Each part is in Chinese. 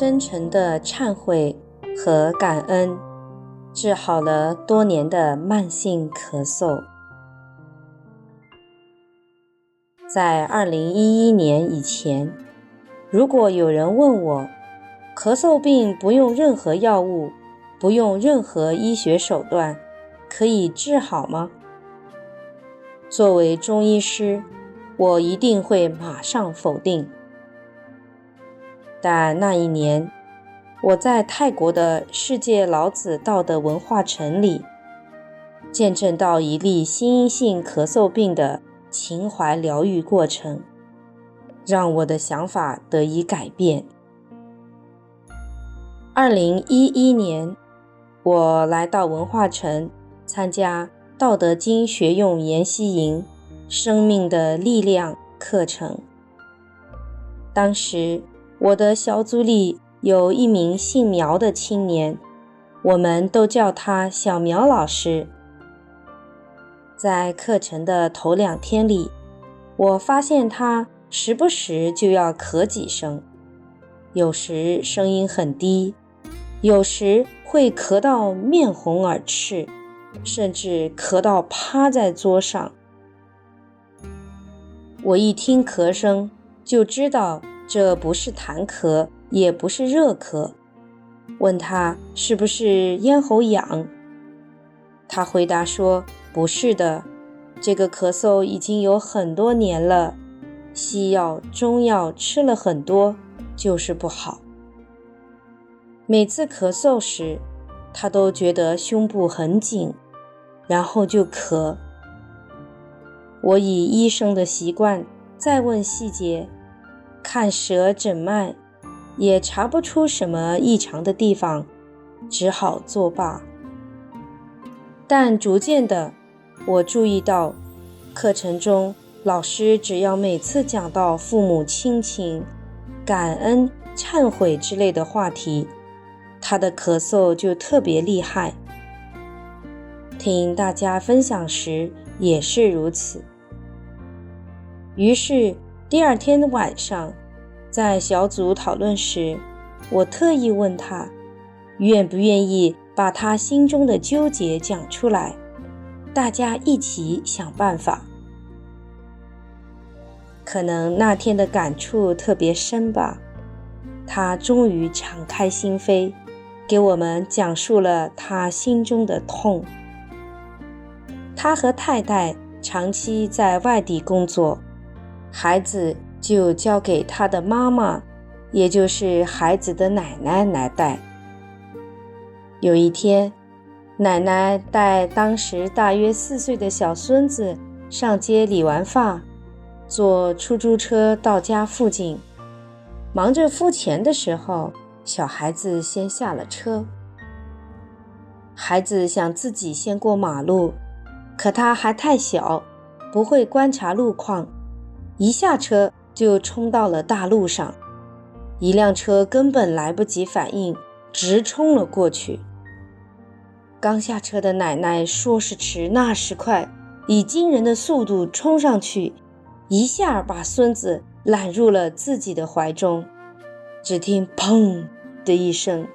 真诚的忏悔和感恩，治好了多年的慢性咳嗽。在2011年以前，如果有人问我，咳嗽病不用任何药物，不用任何医学手段，可以治好吗？作为中医师，我一定会马上否定。但那一年，我在泰国的世界老子道德文化城里，见证到一例新阴性咳嗽病的情怀疗愈过程，让我的想法得以改变。2011年，我来到文化城参加道德经学用研习营生命的力量课程。当时我的小组里有一名姓苗的青年，我们都叫他小苗老师。在课程的头2天里，我发现他时不时就要咳几声，有时声音很低，有时会咳到面红耳赤，甚至咳到趴在桌上。我一听咳声就知道这不是痰咳，也不是热咳，问他是不是咽喉痒。他回答说，不是的，这个咳嗽已经有很多年了，西药、中药吃了很多，就是不好。每次咳嗽时，他都觉得胸部很紧，然后就咳。我以医生的习惯再问细节，看舌诊脉，也查不出什么异常的地方，只好作罢。但逐渐的，我注意到课程中老师只要每次讲到父母亲情、感恩、忏悔之类的话题，他的咳嗽就特别厉害。听大家分享时也是如此。于是第2天的晚上，在小组讨论时，我特意问他，愿不愿意把他心中的纠结讲出来，大家一起想办法。可能那天的感触特别深吧，他终于敞开心扉，给我们讲述了他心中的痛。他和太太长期在外地工作，孩子就交给他的妈妈，也就是孩子的奶奶来带。有一天，奶奶带当时大约4岁的小孙子上街理完发，坐出租车到家附近，忙着付钱的时候，小孩子先下了车。孩子想自己先过马路，可他还太小，不会观察路况，一下车就冲到了大路上，一辆车根本来不及反应，直冲了过去。刚下车的奶奶说时迟那时快，以惊人的速度冲上去，一下把孙子揽入了自己的怀中。只听砰的一声，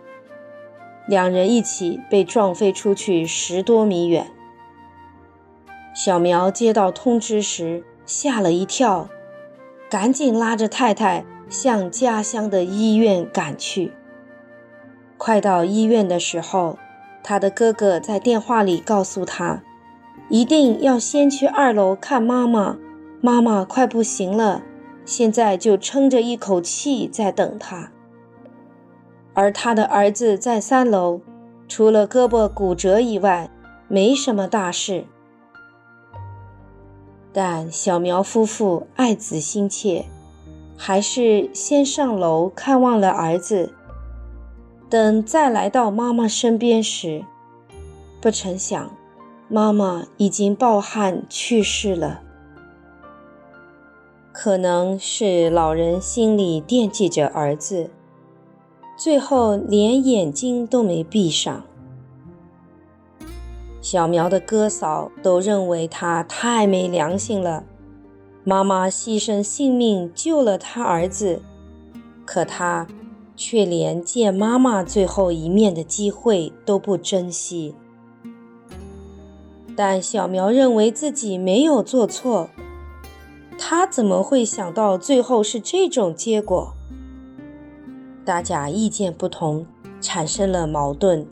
两人一起被撞飞出去10多米远。小苗接到通知时吓了一跳，赶紧拉着太太向家乡的医院赶去。快到医院的时候，他的哥哥在电话里告诉他，一定要先去2楼看妈妈，妈妈快不行了，现在就撑着一口气在等他。而他的儿子在3楼，除了胳膊骨折以外，没什么大事。但小苗夫妇爱子心切，还是先上楼看望了儿子。等再来到妈妈身边时，不成想，妈妈已经抱憾去世了。可能是老人心里惦记着儿子，最后连眼睛都没闭上。小苗的哥嫂都认为他太没良心了，妈妈牺牲性命救了他儿子，可他却连见妈妈最后一面的机会都不珍惜。但小苗认为自己没有做错，他怎么会想到最后是这种结果？大家意见不同，产生了矛盾。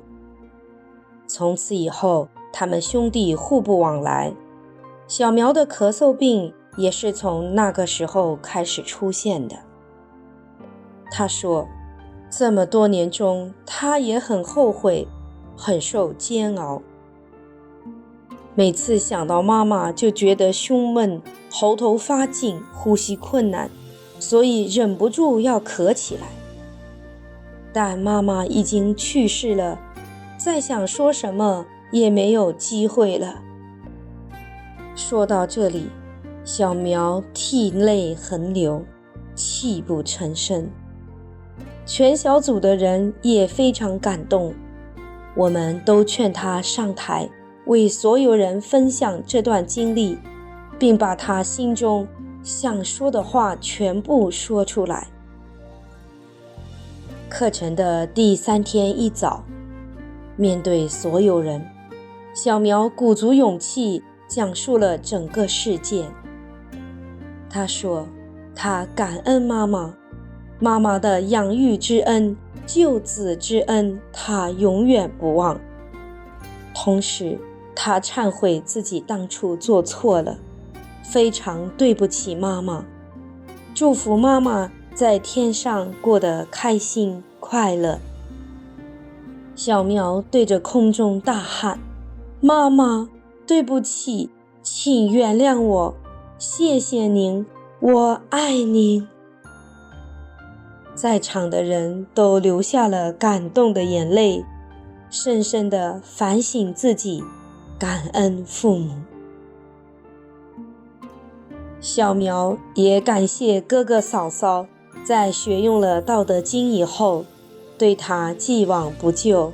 从此以后，他们兄弟互不往来。小苗的咳嗽病也是从那个时候开始出现的。他说，这么多年中，他也很后悔，很受煎熬。每次想到妈妈，就觉得胸闷，喉头发紧，呼吸困难，所以忍不住要咳起来。但妈妈已经去世了，再想说什么也没有机会了。说到这里，小苗涕泪横流，泣不成声。全小组的人也非常感动，我们都劝他上台，为所有人分享这段经历，并把他心中想说的话全部说出来。课程的第3天一早，面对所有人，小苗鼓足勇气讲述了整个事件。他说，他感恩妈妈，妈妈的养育之恩、救子之恩，他永远不忘。同时，他忏悔自己当初做错了，非常对不起妈妈，祝福妈妈在天上过得开心快乐。小苗对着空中大喊，妈妈，对不起，请原谅我，谢谢您，我爱您。在场的人都流下了感动的眼泪，深深地反省自己，感恩父母。小苗也感谢哥哥嫂嫂在学用了《道德经》以后，对他既往不咎，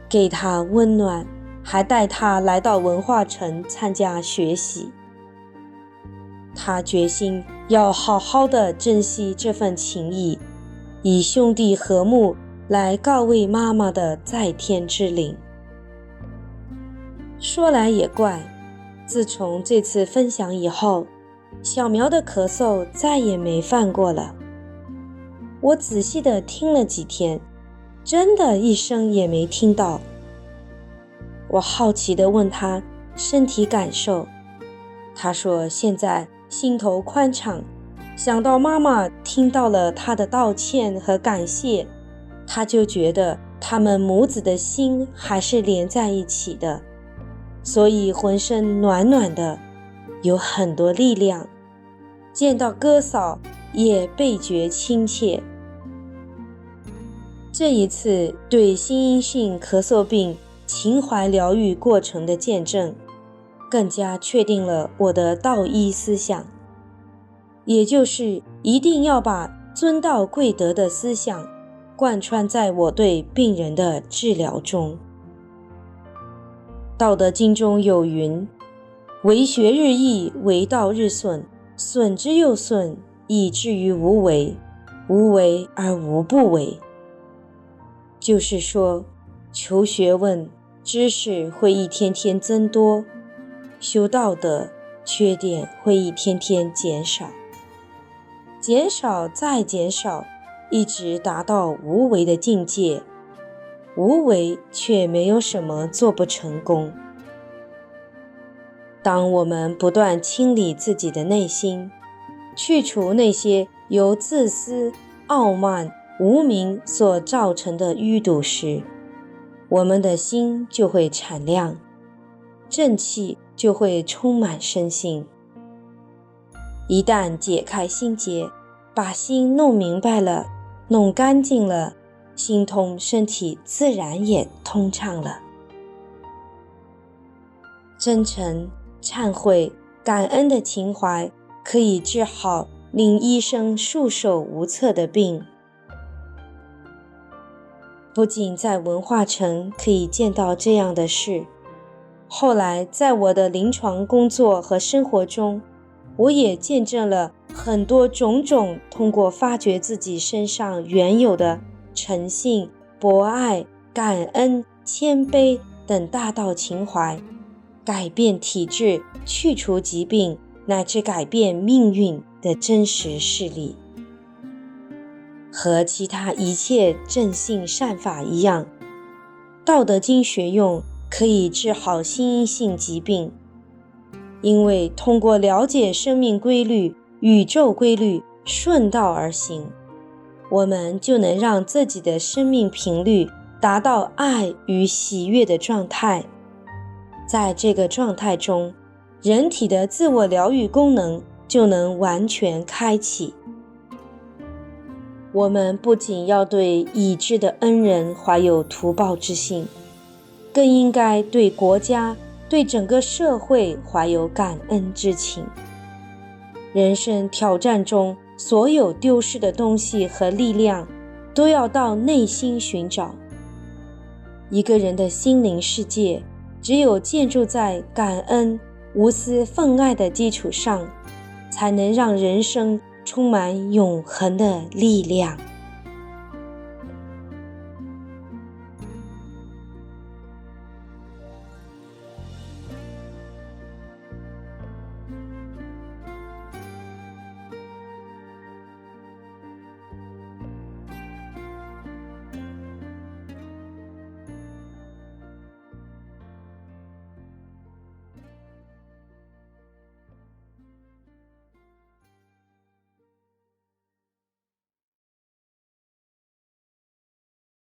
给他温暖，还带他来到文化城参加学习。他决心要好好的珍惜这份情谊，以兄弟和睦来告慰妈妈的在天之灵。说来也怪，自从这次分享以后，小苗的咳嗽再也没犯过了。我仔细地听了几天，真的一声也没听到。我好奇地问他身体感受，他说现在心头宽敞，想到妈妈听到了他的道歉和感谢，他就觉得他们母子的心还是连在一起的，所以浑身暖暖的，有很多力量，见到哥嫂也倍觉亲切。这一次对心因性咳嗽病情怀疗愈过程的见证，更加确定了我的道医思想，也就是一定要把尊道贵德的思想贯穿在我对病人的治疗中。道德经中有云，为学日益，为道日损，损之又损，以至于无为，无为而无不为。就是说，求学问知识会一天天增多，修道德缺点会一天天减少，减少再减少，一直达到无为的境界。无为却没有什么做不成功。当我们不断清理自己的内心，去除那些由自私、傲慢、无明所造成的淤堵时，我们的心就会敞亮，正气就会充满身心。一旦解开心结，把心弄明白了，弄干净了，心通，身体自然也通畅了。真诚、忏悔、感恩的情怀可以治好令医生束手无策的病。不仅在文化城可以见到这样的事，后来在我的临床工作和生活中，我也见证了很多种种通过发掘自己身上原有的诚信、博爱、感恩、谦卑等大道情怀，改变体制，去除疾病，乃至改变命运的真实事例。和其他一切正信善法一样，道德经学用可以治好心因性疾病，因为通过了解生命规律、宇宙规律，顺道而行，我们就能让自己的生命频率达到爱与喜悦的状态。在这个状态中，人体的自我疗愈功能就能完全开启。我们不仅要对已知的恩人怀有图报之心，更应该对国家、对整个社会怀有感恩之情。人生挑战中，所有丢失的东西和力量，都要到内心寻找。一个人的心灵世界，只有建筑在感恩、无私奉爱的基础上，才能让人生充满永恒的力量。